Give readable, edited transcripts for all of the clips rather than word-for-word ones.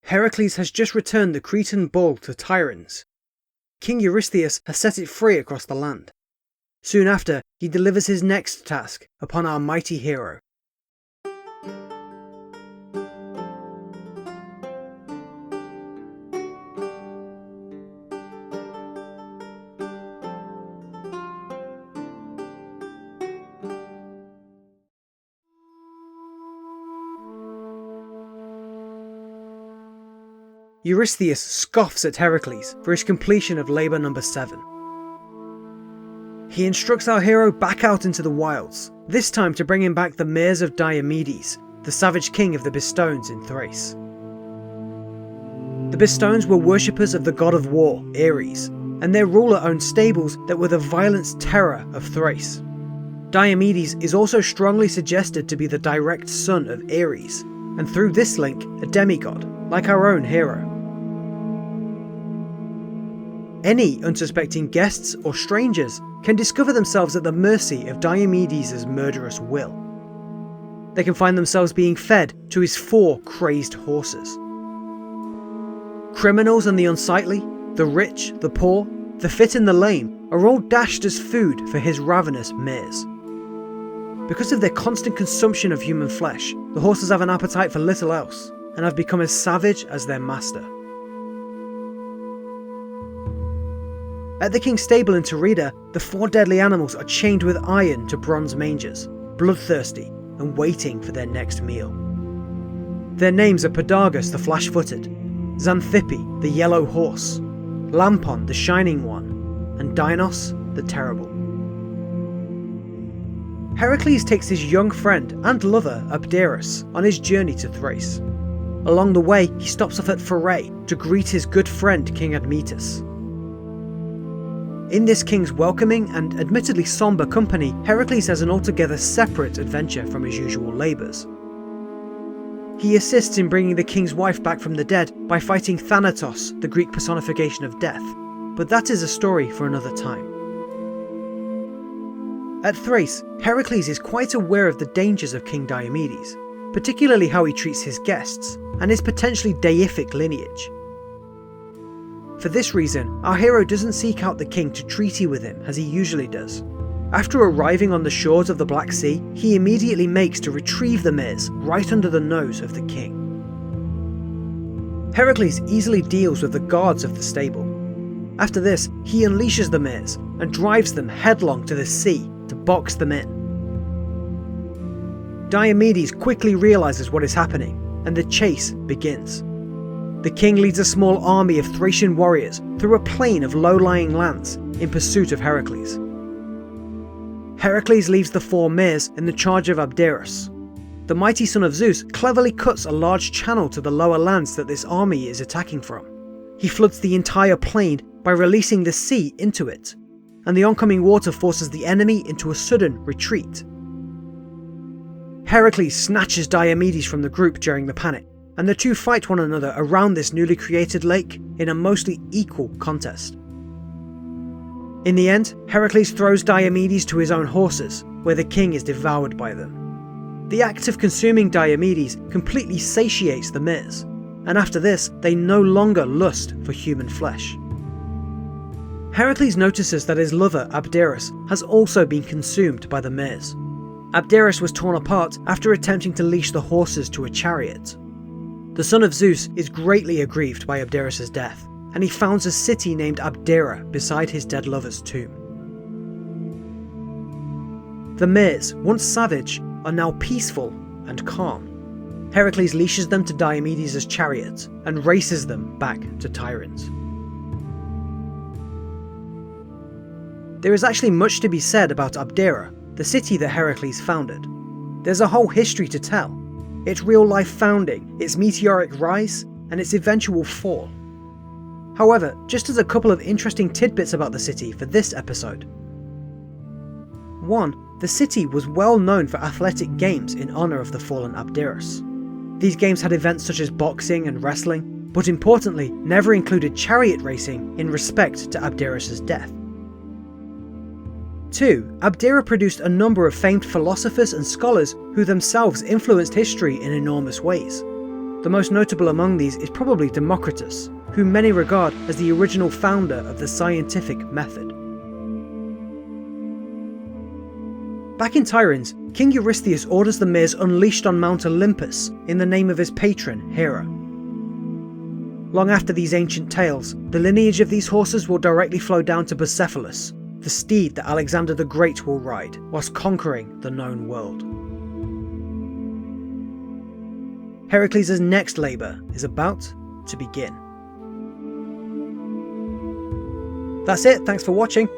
Heracles has just returned the Cretan bull to Tiryns. King Eurystheus has set it free across the land. Soon after, he delivers his next task upon our mighty hero. Eurystheus scoffs at Heracles for his completion of labour number 7. He instructs our hero back out into the wilds, this time to bring him back the Mares of Diomedes, the savage king of the Bistones in Thrace. The Bistones were worshippers of the god of war, Ares, and their ruler owned stables that were the violent terror of Thrace. Diomedes is also strongly suggested to be the direct son of Ares, and through this link, a demigod, like our own hero. Any unsuspecting guests or strangers can discover themselves at the mercy of Diomedes' murderous will. They can find themselves being fed to his 4 crazed horses. Criminals and the unsightly, the rich, the poor, the fit and the lame are all dashed as food for his ravenous mares. Because of their constant consumption of human flesh, the horses have an appetite for little else, and have become as savage as their master. At the king's stable in Taurida, the 4 deadly animals are chained with iron to bronze mangers, bloodthirsty and waiting for their next meal. Their names are Podargus the flash-footed, Xanthippe the yellow horse, Lampon the shining one, and Dinos the terrible. Heracles takes his young friend and lover Abderus on his journey to Thrace. Along the way, he stops off at Pherae to greet his good friend King Admetus. In this king's welcoming and admittedly sombre company, Heracles has an altogether separate adventure from his usual labours. He assists in bringing the king's wife back from the dead by fighting Thanatos, the Greek personification of death, but that is a story for another time. At Thrace, Heracles is quite aware of the dangers of King Diomedes, particularly how he treats his guests, and his potentially deific lineage. For this reason, our hero doesn't seek out the king to treaty with him as he usually does. After arriving on the shores of the Black Sea, he immediately makes to retrieve the mares right under the nose of the king. Heracles easily deals with the guards of the stable. After this, he unleashes the mares and drives them headlong to the sea to box them in. Diomedes quickly realises what is happening, and the chase begins. The king leads a small army of Thracian warriors through a plain of low-lying lands in pursuit of Heracles. Heracles leaves the 4 mares in the charge of Abderus. The mighty son of Zeus cleverly cuts a large channel to the lower lands that this army is attacking from. He floods the entire plain by releasing the sea into it, and the oncoming water forces the enemy into a sudden retreat. Heracles snatches Diomedes from the group during the panic, and the two fight one another around this newly created lake in a mostly equal contest. In the end, Heracles throws Diomedes to his own horses, where the king is devoured by them. The act of consuming Diomedes completely satiates the mares, and after this, they no longer lust for human flesh. Heracles notices that his lover Abderus has also been consumed by the mares. Abderus was torn apart after attempting to leash the horses to a chariot. The son of Zeus is greatly aggrieved by Abderus' death, and he founds a city named Abdera beside his dead lover's tomb. The mares, once savage, are now peaceful and calm. Heracles leashes them to Diomedes' chariot and races them back to Tiryns. There is actually much to be said about Abdera, the city that Heracles founded. There's a whole history to tell. Its real-life founding, its meteoric rise, and its eventual fall. However, just as a couple of interesting tidbits about the city for this episode. 1. The city was well known for athletic games in honour of the fallen Abderus. These games had events such as boxing and wrestling, but importantly, never included chariot racing in respect to Abderus' death. 2. Abdera produced a number of famed philosophers and scholars who themselves influenced history in enormous ways. The most notable among these is probably Democritus, whom many regard as the original founder of the scientific method. Back in Tiryns, King Eurystheus orders the mares unleashed on Mount Olympus in the name of his patron, Hera. Long after these ancient tales, the lineage of these horses will directly flow down to Bucephalus, the steed that Alexander the Great will ride, whilst conquering the known world. Heracles' next labour is about to begin. That's it, thanks for watching.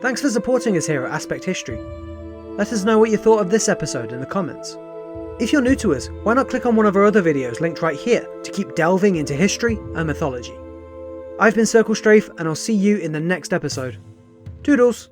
Thanks for supporting us here at Aspect History. Let us know what you thought of this episode in the comments. If you're new to us, why not click on one of our other videos linked right here to keep delving into history and mythology. I've been Circle Strafe, and I'll see you in the next episode. Toodles!